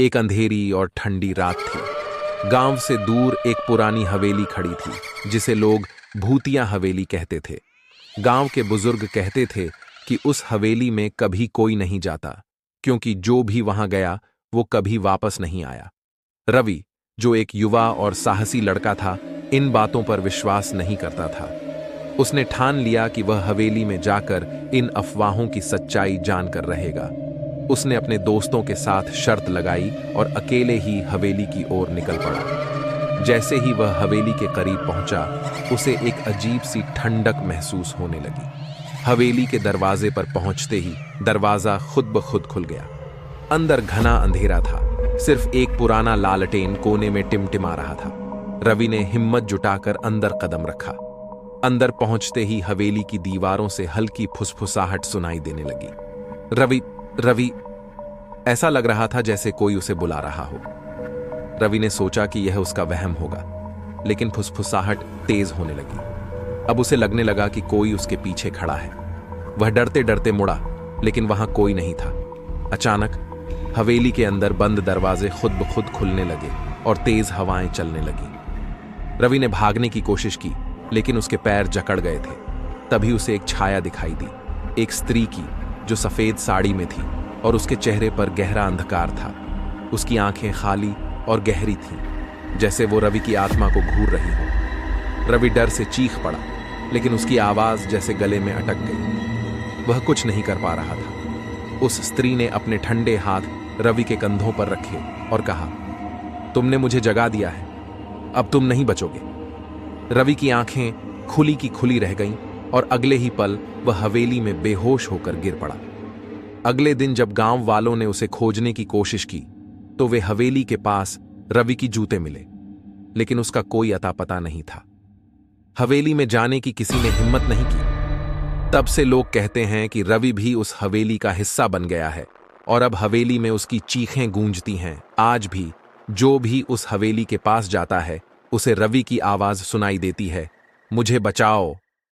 एक अंधेरी और ठंडी रात थी। गांव से दूर एक पुरानी हवेली खड़ी थी जिसे लोग भूतिया हवेली कहते थे। गांव के बुजुर्ग कहते थे कि उस हवेली में कभी कोई नहीं जाता, क्योंकि जो भी वहां गया वो कभी वापस नहीं आया। रवि, जो एक युवा और साहसी लड़का था, इन बातों पर विश्वास नहीं करता था। उसने ठान लिया कि वह हवेली में जाकर इन अफवाहों की सच्चाई जानकर रहेगा। उसने अपने दोस्तों के साथ शर्त लगाई और अकेले ही हवेली की ओर निकल पड़ा। जैसे ही वह हवेली के करीब पहुंचा, उसे एक अजीब सी ठंडक महसूस होने लगी। हवेली के दरवाजे पर पहुंचते ही दरवाजा खुद ब खुद खुल गया। अंदर घना अंधेरा था, सिर्फ एक पुराना लालटेन कोने में टिमटिमा रहा था। रवि ने हिम्मत जुटाकर अंदर कदम रखा। अंदर पहुंचते ही हवेली की दीवारों से हल्की फुसफुसाहट सुनाई देने लगी। रवि रवि ऐसा लग रहा था जैसे कोई उसे बुला रहा हो। रवि ने सोचा कि यह उसका वहम होगा, लेकिन फुसफुसाहट तेज होने लगी। अब उसे लगने लगा कि कोई उसके पीछे खड़ा है। वह डरते डरते मुड़ा, लेकिन वहां कोई नहीं था। अचानक हवेली के अंदर बंद दरवाजे खुद ब खुद खुलने लगे और तेज हवाएं चलने लगी। रवि ने भागने की कोशिश की, लेकिन उसके पैर जकड़ गए थे। तभी उसे एक छाया दिखाई दी, एक स्त्री की, जो सफेद साड़ी में थी और उसके चेहरे पर गहरा अंधकार था। उसकी आंखें खाली और गहरी थीं, जैसे वो रवि की आत्मा को घूर रही हो। रवि डर से चीख पड़ा, लेकिन उसकी आवाज जैसे गले में अटक गई। वह कुछ नहीं कर पा रहा था। उस स्त्री ने अपने ठंडे हाथ रवि के कंधों पर रखे और कहा, तुमने मुझे जगा दिया है, अब तुम नहीं बचोगे। रवि की आंखें खुली की खुली रह गईं और अगले ही पल वह हवेली में बेहोश होकर गिर पड़ा। अगले दिन जब गांव वालों ने उसे खोजने की कोशिश की, तो वे हवेली के पास रवि की जूते मिले, लेकिन उसका कोई अता पता नहीं था। हवेली में जाने की किसी ने हिम्मत नहीं की। तब से लोग कहते हैं कि रवि भी उस हवेली का हिस्सा बन गया है और अब हवेली में उसकी चीखें गूंजती हैं। आज भी जो भी उस हवेली के पास जाता है, उसे रवि की आवाज सुनाई देती है, मुझे बचाओ,